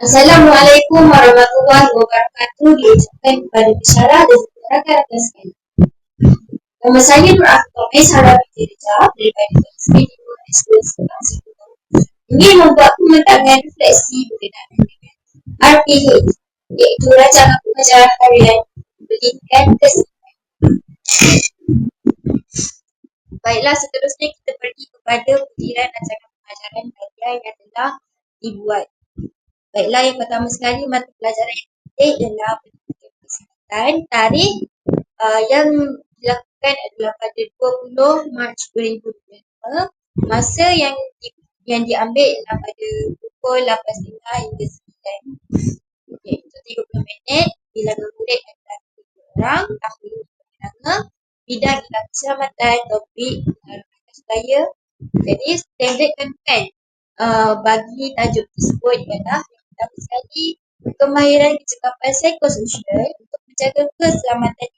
Assalamualaikum warahmatullahi wabarakatuh. Diucapkan kepada pesyarah dan juga rakan-rakan sekalian. Nama saya Nur Akhil Salah Binti Rejab daripada Kelas Eksklusif Sekolah Sekunder. Ingin membuat pementasan refleksi berkenaan dengan RPH, iaitu Rancangan Pengajaran Harian Pendidikan Keseimbangan. Baiklah, seterusnya kita pergi kepada butiran rancangan pengajaran harian yang telah dibuat. Baiklah, yang pertama sekali mata pelajaran yang penting ialah pendidikan kesihatan. Tarikh yang dilakukan adalah pada 20 Mac 2025. Masa yang diambil adalah pada pukul 8.30 hingga 9, iaitu 30 minit. Bilangan murid adalah 3 orang. Tahun pemenanga, bidang ialah keselamatan, topik supaya. Jadi standard kan bagi tajuk tersebut ialah yang pertama sekali kemahiran kecekapan psikososial untuk menjaga keselamatan.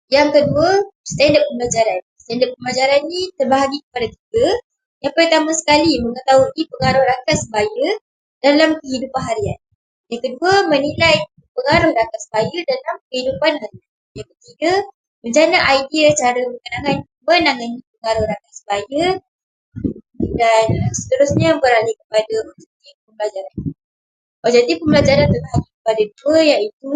Yang kedua, standard pembelajaran. Standard pembelajaran ni terbahagi kepada 3. Yang pertama sekali, mengetahui pengaruh rakan sebaya dalam kehidupan harian. Yang kedua, menilai pengaruh rakan sebaya dalam kehidupan harian. Yang ketiga, menjana idea cara menangani pengaruh rakan sebaya. Dan seterusnya beralih kepada objektif pembelajaran. Objektif pembelajaran terbahagi kepada 2, iaitu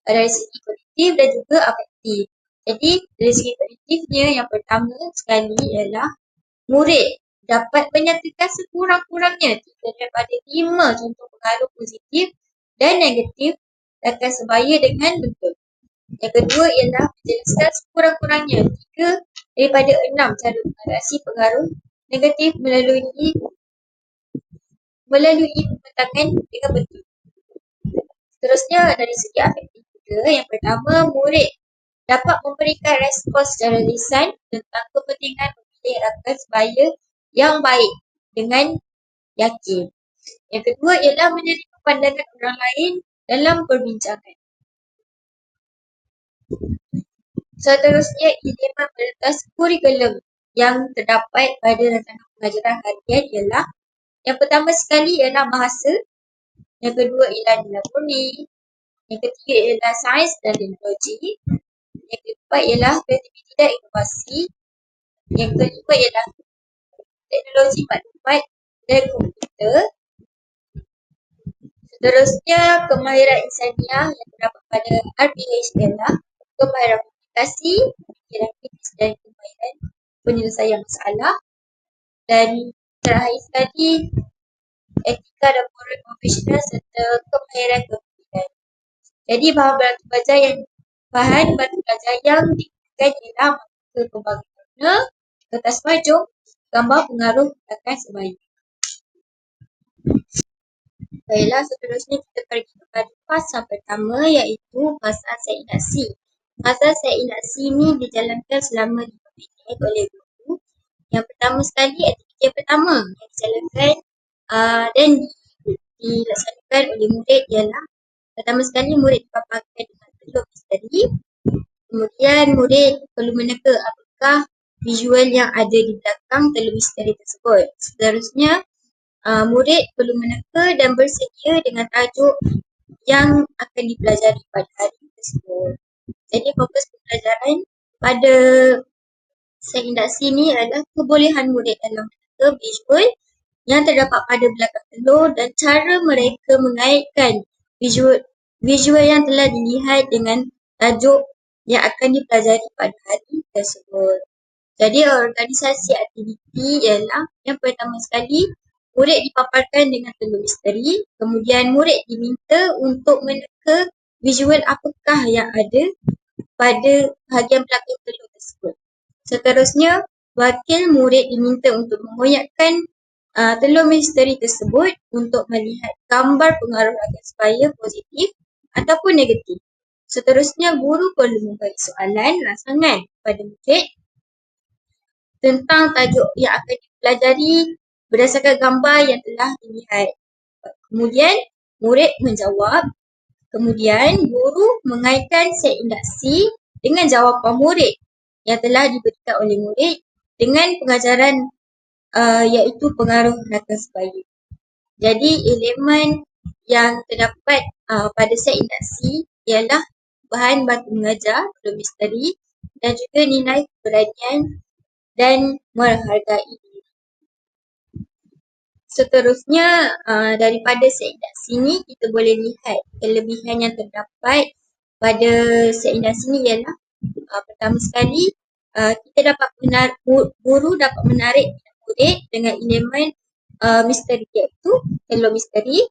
dari segi kognitif dan juga afektif. Jadi dari segi kognitifnya, yang pertama sekali ialah murid dapat menyatakan sekurang-kurangnya 3 daripada 5 contoh pengaruh positif dan negatif rakan sebaya dengan betul. Yang kedua ialah menjelaskan sekurang-kurangnya 3 daripada 6 cara mengatasi pengaruh negatif melalui pembentangan dengan betul. Seterusnya dari segi afektif juga, yang pertama murid dapat memberikan respons secara lisan tentang kepentingan memilih rakan sebaya yang baik dengan yakin. Yang kedua ialah menerima pandangan orang lain dalam perbincangan. Seterusnya elemen perentas kurikulum yang terdapat pada rancangan pengajaran harian ialah yang pertama sekali ialah bahasa, yang kedua ialah nilai murni, yang ketiga ialah sains dan teknologi, yang keempat ialah kreativiti dan inovasi, yang kelima ialah teknologi maklumat dan komputer. Seterusnya kemahiran insaniah yang terdapat pada RPH ialah kemahiran komunikasi, pemikiran kritis dan kemahiran penyelesaian masalah. Dan terakhir sekali etika dan moral profesional serta kemahiran kepemimpinan. Jadi bahan batu belajar yang digunakan ialah marker pelbagai warna, kertas majung, gambar pengaruh rakan sebaya. Baiklah, seterusnya kita pergi kepada fasa pertama, iaitu fasa seindasi. Fasa seindasi ini dijalankan selama 5 minit oleh guru. Yang pertama sekali, aktiviti yang pertama yang dijalankan dan dilaksanakan oleh murid ialah pertama sekali murid dipaparkan dengan telur misteri. Kemudian murid perlu meneka apakah visual yang ada di belakang telur misteri tersebut. Seterusnya murid perlu meneka dan bersedia dengan tajuk yang akan dipelajari pada hari tersebut. Jadi fokus pembelajaran pada seindasi ini adalah kebolehan murid dalam meneka visual yang terdapat pada belakang telur dan cara mereka mengaitkan visual yang telah dilihat dengan tajuk yang akan dipelajari pada hari tersebut. Jadi organisasi aktiviti ialah yang pertama sekali murid dipaparkan dengan telur misteri, kemudian murid diminta untuk meneka visual apakah yang ada pada bahagian belakang telur tersebut. Seterusnya, wakil murid diminta untuk mengoyakkan telur misteri tersebut untuk melihat gambar pengaruh rakan sebaya positif ataupun negatif. Seterusnya, guru perlu memberi soalan rangsangan kepada murid tentang tajuk yang akan dipelajari berdasarkan gambar yang telah dilihat. Kemudian, murid menjawab. Kemudian, guru mengaitkan set indiksi dengan jawapan murid yang telah diberikan oleh murid dengan pengajaran iaitu pengaruh rakan sebaya. Jadi elemen yang terdapat pada set interaksi ialah bahan baku mengajar atau misteri dan juga nilai keberanian dan menghargai diri. Seterusnya, daripada set interaksi ni kita boleh lihat kelebihan yang terdapat pada set interaksi ni ialah pertama sekali kita dapat guru dapat menarik murid dengan elemen misteri iaitu telur misteri.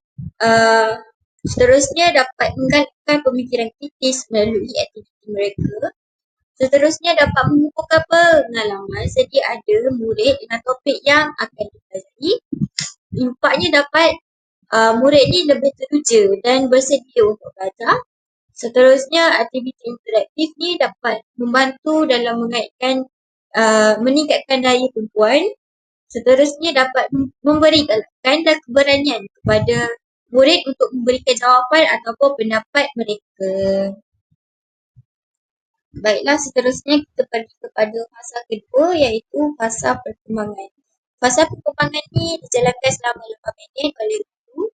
Seterusnya dapat menggalakkan pemikiran kritis melalui aktiviti mereka. Seterusnya dapat mengumpulkan pengalaman sedia ada murid dengan topik yang akan dipelajari. Impaknya dapat murid ni lebih teruja dan bersedia untuk belajar. Seterusnya, aktiviti interaktif ni dapat membantu dalam meningkatkan daya tumpuan. Seterusnya dapat memberi galakan dan keberanian kepada murid untuk memberikan jawapan ataupun pendapat mereka. Baiklah, seterusnya kita pergi kepada fasa kedua iaitu fasa perkembangan. Fasa perkembangan ni dijalankan selama 8 minit oleh guru.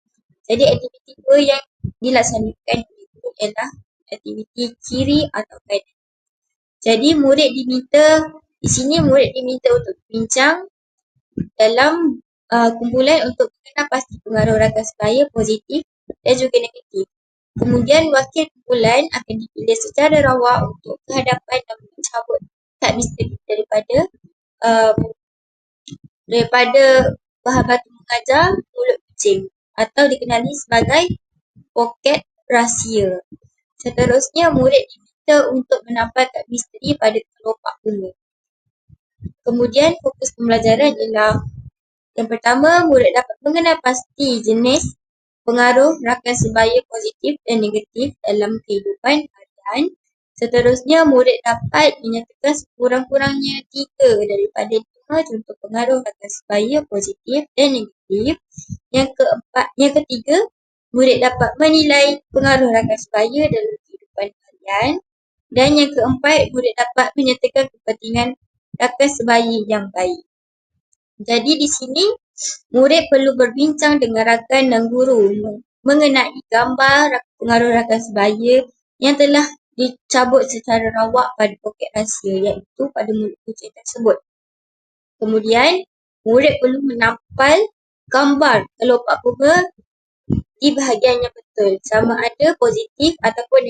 Jadi aktiviti dua yang dilaksanakan oleh guru ialah aktiviti kiri atau kanan. Jadi di sini murid diminta untuk berbincang dalam kumpulan untuk mengenal pasti pengaruh rakan sebaya positif dan juga negatif. Kemudian wakil kumpulan akan dipilih secara rawak untuk kehadapan dan mencabut kad misteri daripada bahan batu mengajar mulut kucing atau dikenali sebagai poket rahsia. Seterusnya, murid diminta untuk menambah kad misteri pada kelopak bunga. Kemudian fokus pembelajaran ialah yang pertama, murid dapat mengenal pasti jenis pengaruh rakan sebaya positif dan negatif dalam kehidupan harian. Seterusnya, murid dapat menyatakan sekurang-kurangnya 3 daripada 5 contoh pengaruh rakan sebaya positif dan negatif. Yang ketiga, murid dapat menilai pengaruh rakan sebaya dalam kehidupan harian. Dan yang keempat, murid dapat menyatakan kepentingan rakan sebaya yang baik. Jadi di sini, murid perlu berbincang dengan rakan dan guru mengenai gambar pengaruh rakan sebaya yang telah dicabut secara rawak pada poket rahsia iaitu pada mulut kucing tersebut. Kemudian, murid perlu menampal gambar kelopak bunga di bahagian yang betul, sama ada positif ataupun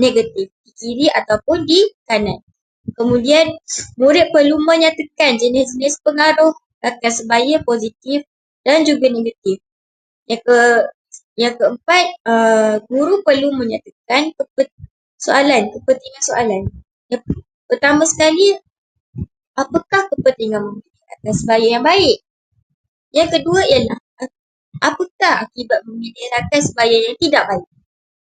negatif, di kiri ataupun di kanan. Kemudian, murid perlu menyatakan jenis-jenis pengaruh rakan sebaya positif dan juga negatif. Yang keempat, guru perlu menyatakan kepentingan soalan. Yang pertama sekali, apakah kepentingan memilih rakan sebaya yang baik? Yang kedua ialah, apakah akibat memilih rakan sebaya yang tidak baik?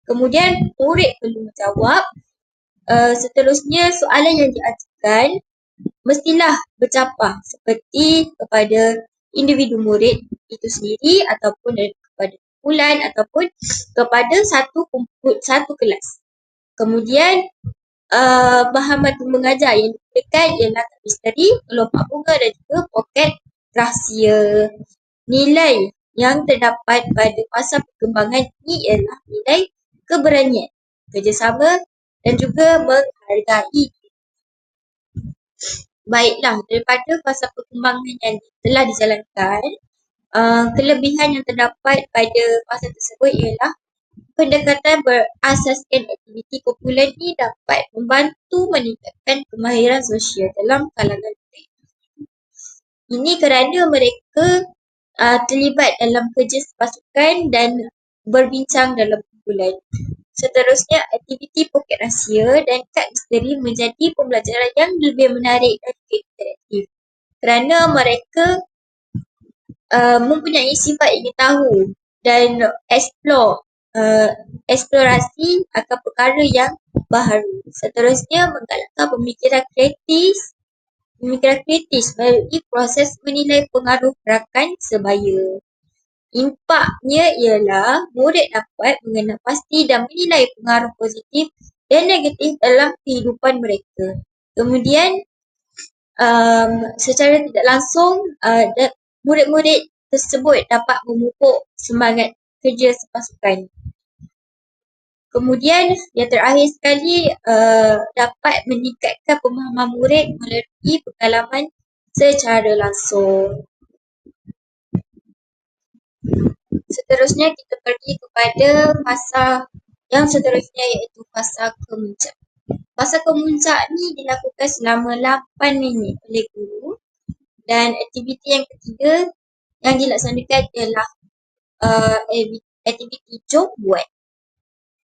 Kemudian, murid perlu menjawab. Seterusnya, soalan yang diajukan mestilah bercapah seperti kepada individu murid itu sendiri ataupun kepada kumpulan ataupun kepada satu kelas. Kemudian, bahan batu mengajar yang diberikan ialah kad misteri, kelopak bunga dan juga poket rahsia. Nilai yang terdapat pada fasa perkembangan ini ialah nilai keberanian, kerjasama dan juga menghargai. Baiklah, daripada fasa perkembangan yang telah dijalankan, kelebihan yang terdapat pada fasa tersebut ialah pendekatan berasaskan aktiviti kumpulan ini dapat membantu meningkatkan kemahiran sosial dalam kalangan murid. Ini kerana mereka terlibat dalam kerja sepasukan dan berbincang dalam kumpulan. Seterusnya, aktiviti poket rahsia dan kad misteri menjadi pembelajaran yang lebih menarik dan interaktif kerana mereka mempunyai sifat ingin tahu dan eksplorasi akan perkara yang baharu. Seterusnya, menggalakkan pemikiran kritis melalui proses menilai pengaruh rakan sebaya. Impaknya ialah murid dapat mengenal pasti dan menilai pengaruh positif dan negatif dalam kehidupan mereka. Kemudian, secara tidak langsung, murid-murid tersebut dapat memupuk semangat kerja sepasukan. Kemudian yang terakhir sekali dapat meningkatkan pemahaman murid melalui pengalaman secara langsung. Seterusnya kita pergi kepada fasa yang seterusnya iaitu fasa kemuncak. Fasa kemuncak ni dilakukan selama 8 minit oleh guru dan aktiviti yang ketiga yang dilaksanakan ialah aktiviti jom buat.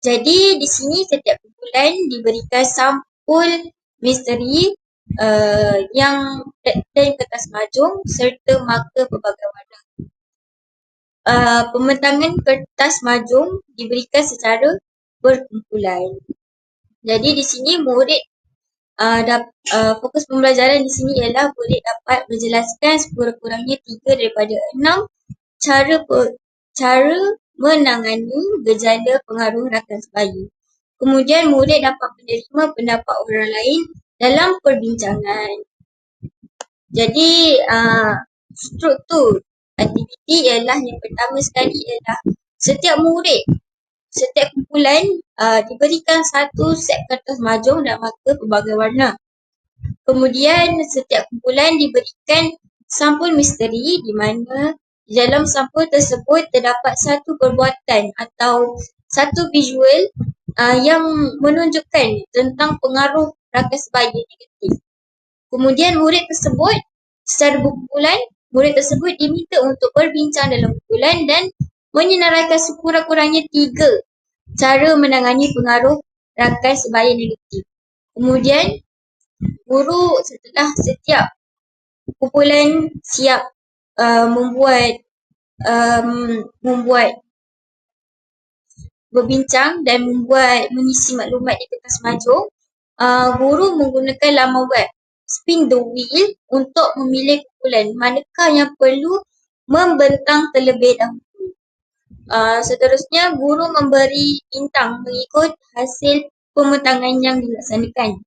Jadi di sini setiap kumpulan diberikan sampul misteri yang dan kertas majung serta marker pelbagai warna. Pembentangan kertas majung diberikan secara berkumpulan. Jadi di sini murid fokus pembelajaran di sini ialah murid dapat menjelaskan sekurang-kurangnya 3 daripada 6 cara menangani gejala pengaruh rakan sebaya. Kemudian murid dapat menerima pendapat orang lain dalam perbincangan. Jadi struktur aktiviti ialah yang pertama sekali ialah setiap murid, setiap kumpulan diberikan satu set kertas majung dan marker pelbagai warna. Kemudian setiap kumpulan diberikan sampul misteri di mana di dalam sampul tersebut terdapat satu perbuatan atau satu visual yang menunjukkan tentang pengaruh rakan sebaya negatif. Kemudian murid tersebut secara berkumpulan, murid tersebut diminta untuk berbincang dalam kumpulan dan menyenaraikan sekurang-kurangnya 3 cara menangani pengaruh rakan sebaya negatif. Kemudian guru setelah setiap kumpulan siap membuat berbincang dan mengisi maklumat di kertas majung, guru menggunakan laman web spin the wheel untuk memilih kumpulan manakah yang perlu membentang terlebih dahulu. Seterusnya guru memberi bintang mengikut hasil pembentangan yang dilaksanakan.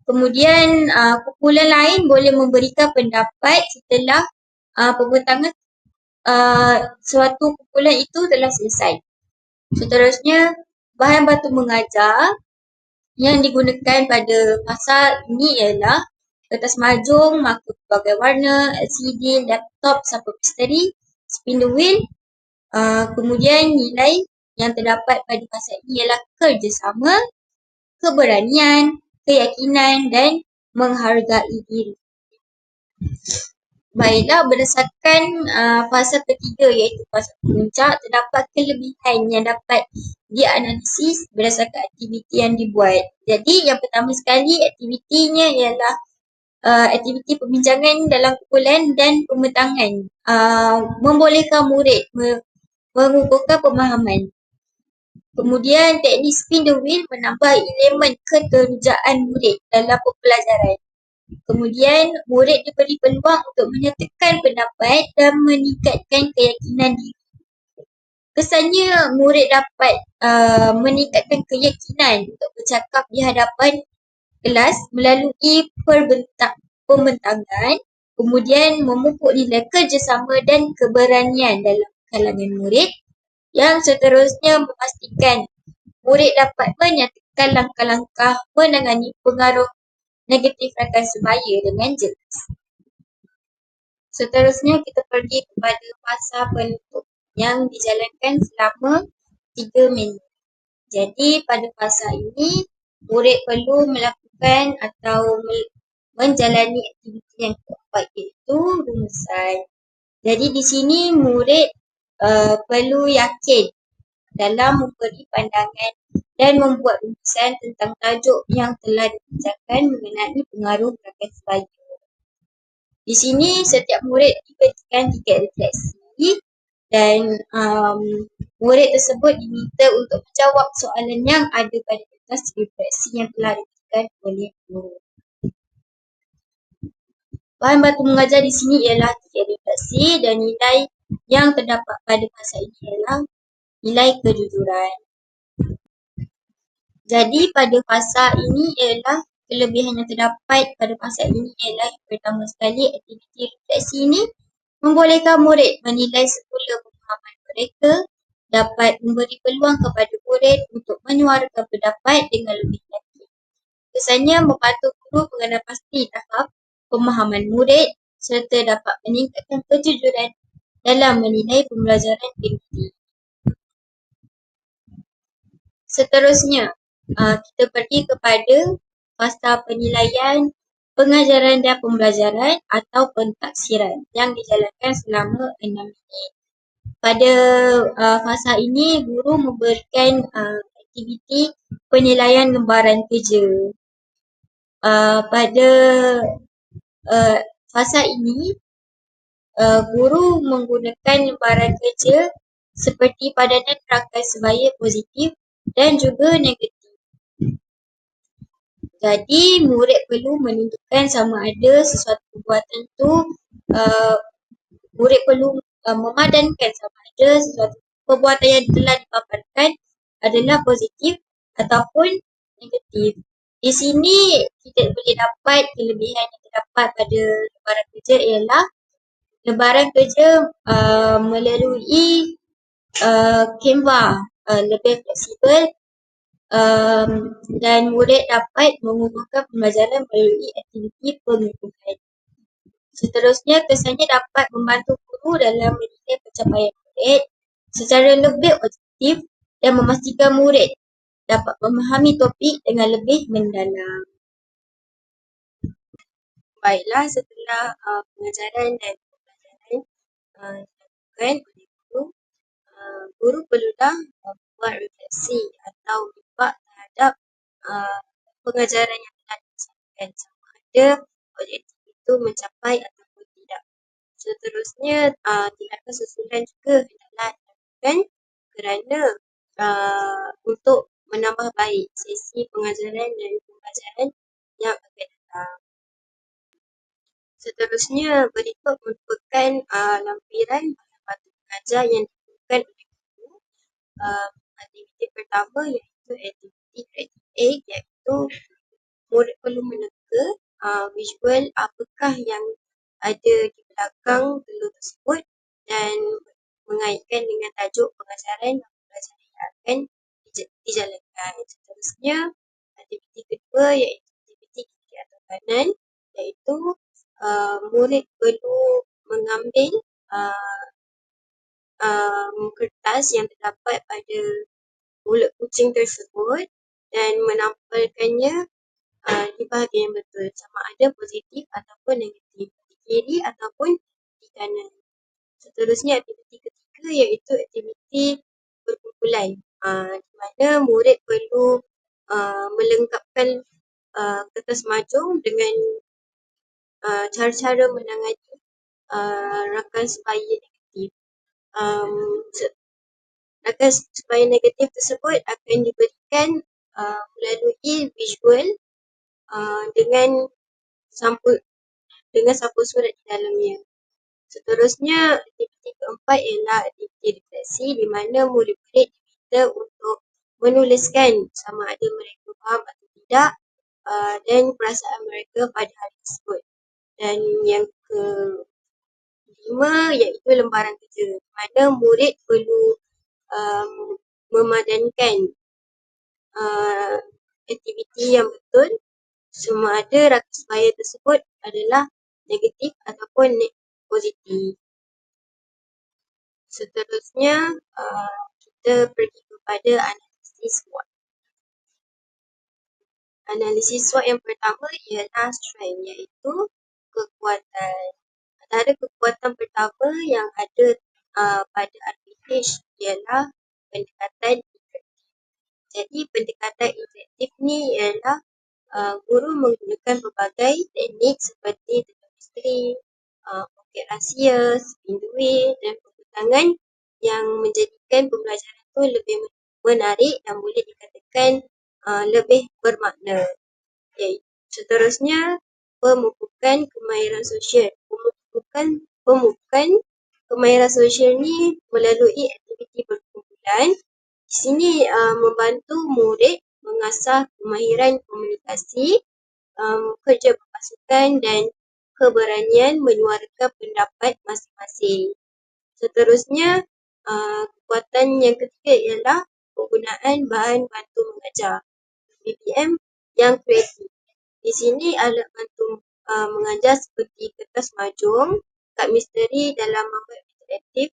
Kemudian kumpulan lain boleh memberikan pendapat setelah pembentangan suatu kumpulan itu telah selesai. Seterusnya bahan bantu mengajar yang digunakan pada fasa ini ialah kertas majung, marker berbagai warna, LCD, laptop, sampul misteri, spin the wheel. Kemudian nilai yang terdapat pada fasa ini ialah kerjasama, keberanian, keyakinan dan menghargai diri. Baiklah, berdasarkan fasa ketiga iaitu fasa puncak, terdapat kelebihan yang dapat dianalisis berdasarkan aktiviti yang dibuat. Jadi yang pertama sekali aktivitinya ialah aktiviti perbincangan dalam kumpulan dan pembentangan. Membolehkan murid mengukuhkan pemahaman. Kemudian teknik spin the wheel menambah elemen keterujaan murid dalam pembelajaran. Kemudian murid diberi peluang untuk menyatakan pendapat dan meningkatkan keyakinan diri. Kesannya murid dapat meningkatkan keyakinan untuk bercakap di hadapan kelas melalui pembentangan, kemudian memupuk nilai kerjasama dan keberanian dalam kalangan murid. Yang seterusnya memastikan murid dapat menyatakan langkah-langkah menangani pengaruh negatif rakan sebaya dengan jelas. Seterusnya kita pergi kepada fasa penutup yang dijalankan selama 3 minit. Jadi pada fasa ini murid perlu melakukan atau menjalani aktiviti yang keempat iaitu rumusan. Jadi di sini murid perlu yakin dalam memberi pandangan dan membuat rumusan tentang tajuk yang telah dibincangkan mengenai pengaruh rakan sebaya. Di sini setiap murid diberikan 3 refleksi dan murid tersebut diminta untuk menjawab soalan yang ada pada kertas refleksi yang telah diberikan oleh guru. Bahan bantu mengajar di sini ialah 3 refleksi dan nilai yang terdapat pada fasa ini ialah nilai kejujuran. Jadi pada fasa ini ialah kelebihan yang terdapat pada fasa ini ialah yang pertama sekali aktiviti refleksi ini Membolehkan murid menilai semula pemahaman mereka, dapat memberi peluang kepada murid untuk menyuarakan pendapat dengan lebih yakin. Kesannya membantu guru mengenal pasti tahap pemahaman murid serta dapat meningkatkan kejujuran dalam menilai pembelajaran aktiviti. Seterusnya, kita pergi kepada fasa penilaian pengajaran dan pembelajaran atau pentaksiran yang dijalankan selama 6 minit. Pada fasa ini, guru memberikan aktiviti penilaian lembaran kerja. Pada fasa ini, guru menggunakan lembaran kerja seperti padanan rangkai sebaya positif dan juga negatif. Jadi, murid perlu menentukan sama ada sesuatu perbuatan itu, murid perlu memadankan sama ada sesuatu perbuatan yang telah dipaparkan adalah positif ataupun negatif. Di sini kita boleh dapat kelebihan yang terdapat pada lembaran kerja ialah lembaran kerja melalui Canva lebih fleksibel dan murid dapat mengubahkan pembelajaran melalui aktiviti pengukuhan. Seterusnya, kesannya dapat membantu guru dalam menilai pencapaian murid secara lebih objektif dan memastikan murid dapat memahami topik dengan lebih mendalam. Baiklah, setelah pengajaran dan pembelajaran dilakukan oleh guru, guru perlulah buat refleksi atau feedback terhadap pengajaran yang telah dilaksanakan, sama ada objektif itu mencapai ataupun tidak. Seterusnya, tindakan susulan juga hendaklah dilakukan kerana untuk menambah baik sesi pengajaran dan pembelajaran yang akan datang. Seterusnya, berikut merupakan lampiran bahan pengajar yang dilakukan oleh guru. Aktiviti pertama iaitu aktiviti kreatif A, iaitu murid perlu meneka visual apakah yang ada di belakang telur tersebut dan mengaitkan dengan tajuk pengajaran dan pembelajaran yang akan dijalankan. Seterusnya, aktiviti kedua iaitu aktiviti kiri atau kanan, iaitu murid perlu mengambil kertas yang terdapat pada mulut kucing tersebut dan menampilkannya di bahagian yang betul, sama ada positif ataupun negatif, di kiri ataupun di kanan. Seterusnya, aktiviti ketiga iaitu aktiviti berkumpulan, di mana murid perlu melengkapkan kertas mahjong dengan cara-cara menangani rakan sebaya negatif. Rakan sebaya negatif tersebut akan diberikan melalui visual dengan sampul surat di dalamnya. Seterusnya, aktiviti keempat ialah aktiviti refleksi, di mana murid-murid diminta untuk menuliskan sama ada mereka faham atau tidak dan perasaan mereka pada hal tersebut. Dan yang kelima iaitu lembaran kerja, di mana murid perlu memadankan aktiviti yang betul sama ada rakan sebaya tersebut adalah negatif ataupun positif. Seterusnya, kita pergi kepada analisis SWOT. Analisis SWOT yang pertama ialah strength, iaitu kekuatan. Antara kekuatan pertama yang ada pada RPH ialah pendekatan interaktif. Jadi, pendekatan interaktif ni ialah guru menggunakan pelbagai teknik seperti teka misteri, poket rahsia, spin the wheel dan tangan yang menjadikan pembelajaran itu lebih menarik dan boleh dikatakan lebih bermakna. Seterusnya, pemupukan kemahiran sosial. Pemupukan kemahiran sosial ni melalui aktiviti berkumpulan. Di sini membantu murid mengasah kemahiran komunikasi, kerja berpasukan dan keberanian menyuarakan pendapat masing-masing. Seterusnya, kekuatan yang ketiga ialah penggunaan bahan bantu mengajar, BBM yang kreatif. Di sini alat bantu mengajar seperti kertas majung, kad misteri dalam membuat interaktif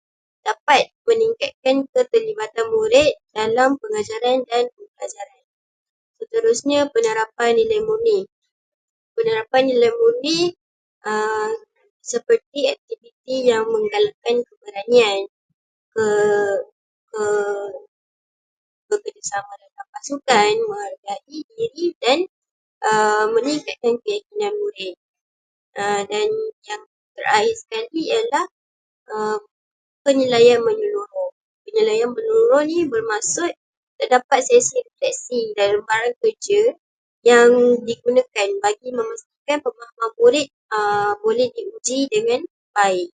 dapat meningkatkan keterlibatan murid dalam pengajaran dan pembelajaran. Seterusnya, penerapan nilai murni. Penerapan nilai murni seperti aktiviti yang menggalakkan keberanian, ke, ke bekerjasama dalam pasukan, menghargai diri dan meningkatkan keyakinan murid. Dan yang terakhir sekali ialah penilaian menyeluruh. Penilaian menyeluruh ni bermaksud terdapat sesi refleksi dan lembaran kerja yang digunakan bagi memastikan pemahaman murid boleh diuji dengan baik.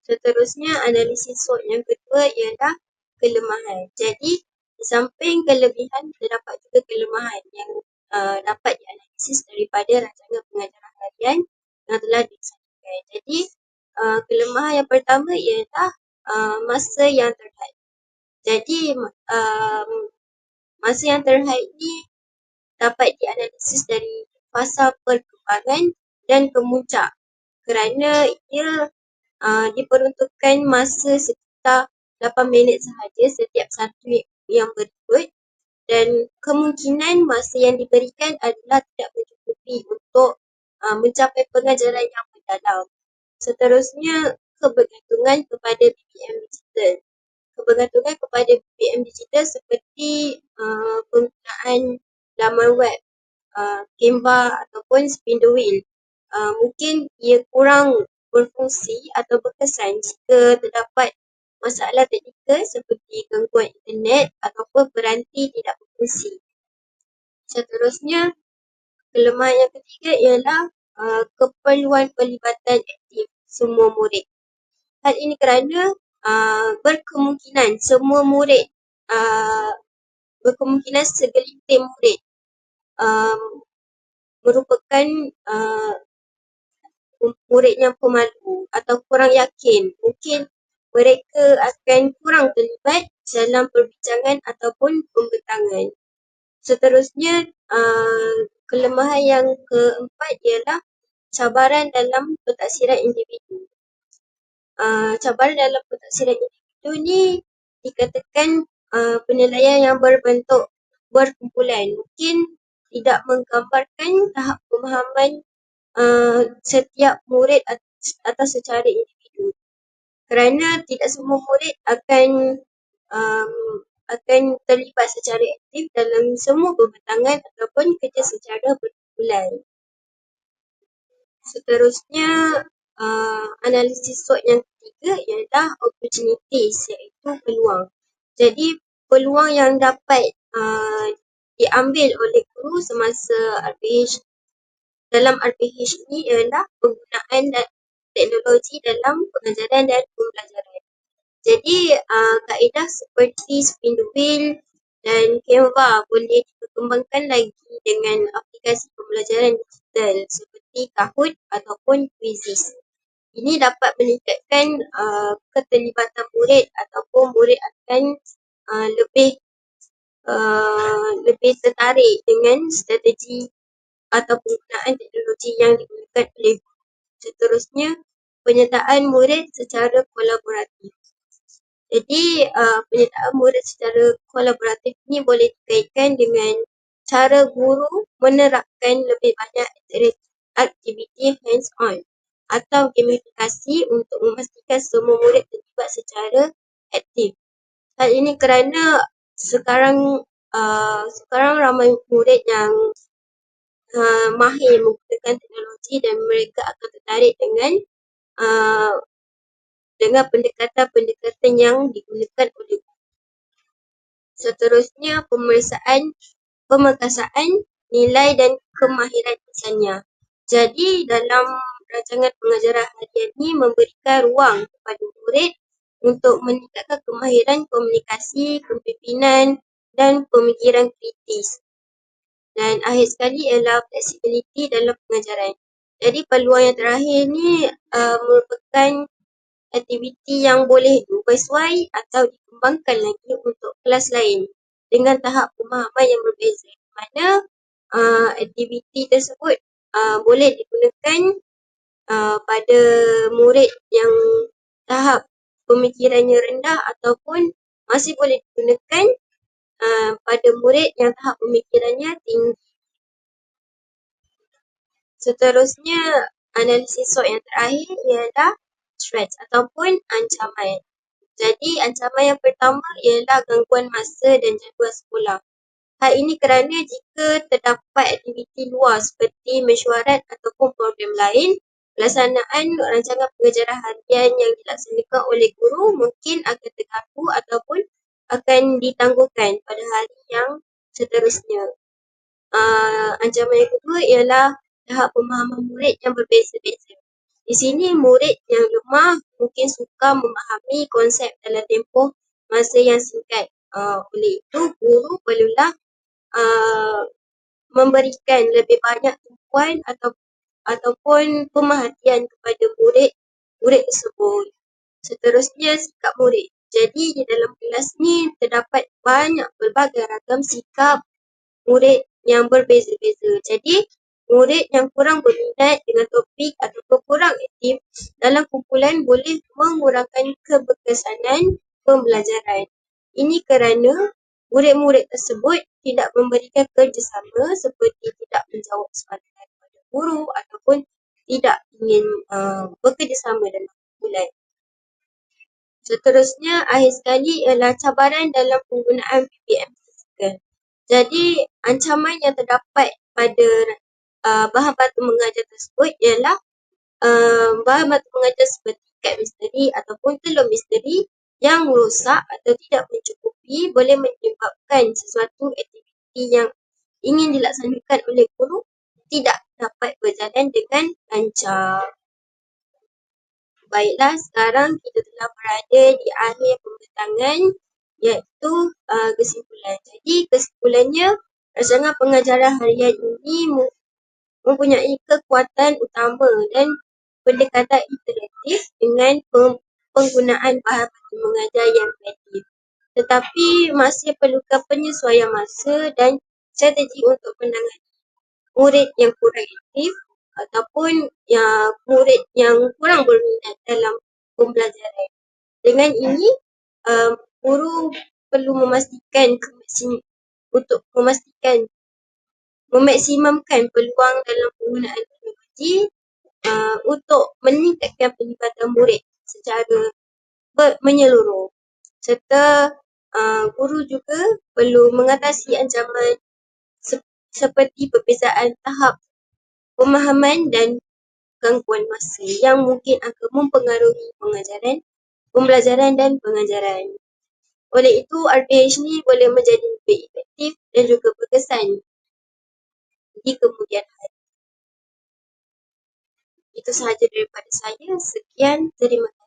Seterusnya, analisis SWOT yang kedua ialah kelemahan. Jadi, di samping kelebihan, terdapat juga kelemahan yang dapat dianalisis daripada rancangan pengajaran harian yang telah disediakan. Jadi, kelemahan yang pertama ialah masa yang terhad. Jadi, masa yang terhad ini dapat dianalisis dari fasa perkembangan dan kemuncak kerana ia diperuntukkan masa sekitar 8 minit sahaja setiap satu yang berikut dan kemungkinan masa yang diberikan adalah tidak mencukupi untuk mencapai pengajaran yang mendalam. Seterusnya, kebergantungan kepada BBM digital. Kebergantungan kepada BBM digital seperti penggunaan laman web, Canva ataupun spin the wheel. Mungkin ia kurang berfungsi atau berkesan jika terdapat masalah teknikal seperti gangguan internet ataupun peranti tidak berfungsi. Seterusnya, kelemahan yang ketiga ialah keperluan pelibatan aktif semua murid. Hal ini kerana berkemungkinan semua murid, berkemungkinan segelintir murid merupakan murid yang pemalu atau kurang yakin. Mungkin mereka akan kurang terlibat dalam perbincangan ataupun pembentangan. Seterusnya, kelemahan yang keempat ialah cabaran dalam pentaksiran individu. Cabaran dalam pentaksiran individu ni dikatakan penilaian yang berbentuk berkumpulan. Mungkin tidak menggambarkan tahap pemahaman setiap murid atas secara individu. Kerana tidak semua murid akan terlibat secara aktif dalam semua pembentangan ataupun kerja secara berkumpulan. Seterusnya, analisis SWOT yang ketiga ialah opportunities, iaitu peluang. Jadi, peluang yang dapat diambil oleh guru semasa RPH dalam RPH ini ialah penggunaan teknologi dalam pengajaran dan pembelajaran. Jadi, kaedah seperti spin the wheel dan Canva boleh dikembangkan lagi dengan aplikasi pembelajaran digital seperti Kahoot ataupun Quizzes. Ini dapat meningkatkan keterlibatan murid ataupun murid akan lebih tertarik dengan strategi atau penggunaan teknologi yang digunakan oleh guru. Seterusnya, penyertaan murid secara kolaboratif. Jadi, penyertaan murid secara kolaboratif ini boleh dikaitkan dengan cara guru menerapkan lebih banyak aktiviti hands-on atau gamifikasi untuk memastikan semua murid terlibat secara aktif. Hal ini kerana sekarang ramai murid yang mahir menggunakan teknologi dan mereka akan tertarik dengan pendekatan-pendekatan yang digunakan oleh guru. Seterusnya, pemangkasaan nilai dan kemahiran insannya. Jadi, dalam rancangan pengajaran harian ini memberikan ruang kepada murid untuk meningkatkan kemahiran komunikasi, kepimpinan dan pemikiran kritis. Dan akhir sekali ialah fleksibiliti dalam pengajaran. Jadi peluang yang terakhir ni merupakan aktiviti yang boleh diubah sesuai atau dikembangkan lagi untuk kelas lain dengan tahap pemahaman yang berbeza. Di mana aktiviti tersebut boleh digunakan pada murid yang tahap pemikirannya rendah ataupun masih boleh digunakan pada murid yang tahap pemikirannya tinggi. Seterusnya, analisis SWOT yang terakhir ialah threats ataupun ancaman. Jadi, ancaman yang pertama ialah gangguan masa dan jadual sekolah. Hal ini kerana jika terdapat aktiviti luar seperti mesyuarat ataupun program lain, pelaksanaan rancangan pengajaran harian yang dilaksanakan oleh guru mungkin akan terganggu ataupun akan ditangguhkan pada hari yang seterusnya. Ancaman yang kedua ialah tahap pemahaman murid yang berbeza-beza. Di sini murid yang lemah mungkin suka memahami konsep dalam tempoh masa yang singkat. Oleh itu, guru perlulah memberikan lebih banyak tumpuan ataupun pemerhatian kepada murid tersebut. Seterusnya, sikap murid. Jadi, di dalam kelas ni terdapat pelbagai ragam sikap murid yang berbeza-beza. Jadi, murid yang kurang berminat dengan topik ataupun kurang aktif dalam kumpulan boleh mengurangkan keberkesanan pembelajaran. Ini kerana murid-murid tersebut tidak memberikan kerjasama seperti tidak menjawab soalan daripada guru ataupun tidak ingin bekerjasama dalam kumpulan. Seterusnya, akhir sekali ialah cabaran dalam penggunaan PPM fizikal. Jadi, ancaman yang terdapat pada bahan batu mengajar tersebut ialah bahan batu mengajar seperti kad misteri ataupun telur misteri yang rosak atau tidak mencukupi boleh menyebabkan sesuatu aktiviti yang ingin dilaksanakan oleh guru tidak dapat berjalan dengan lancar. Baiklah, sekarang kita telah berada di akhir pembentangan iaitu kesimpulan. Jadi kesimpulannya, rancangan pengajaran harian ini mempunyai kekuatan utama dan pendekatan interaktif dengan penggunaan bahan batu mengajar yang kreatif. Tetapi masih perlukan penyesuaian masa dan strategi untuk menangani murid yang kurang aktif ataupun murid yang kurang berminat dalam pembelajaran. Dengan ini, guru perlu untuk memaksimumkan peluang dalam penggunaan teknologi untuk meningkatkan pelibatan murid secara menyeluruh. Serta guru juga perlu mengatasi ancaman seperti perbezaan tahap pemahaman dan gangguan masa yang mungkin akan mempengaruhi pembelajaran dan pengajaran. Oleh itu, RPH ni boleh menjadi lebih efektif dan juga berkesan di kemudian hari. Itu sahaja daripada saya. Sekian, terima kasih.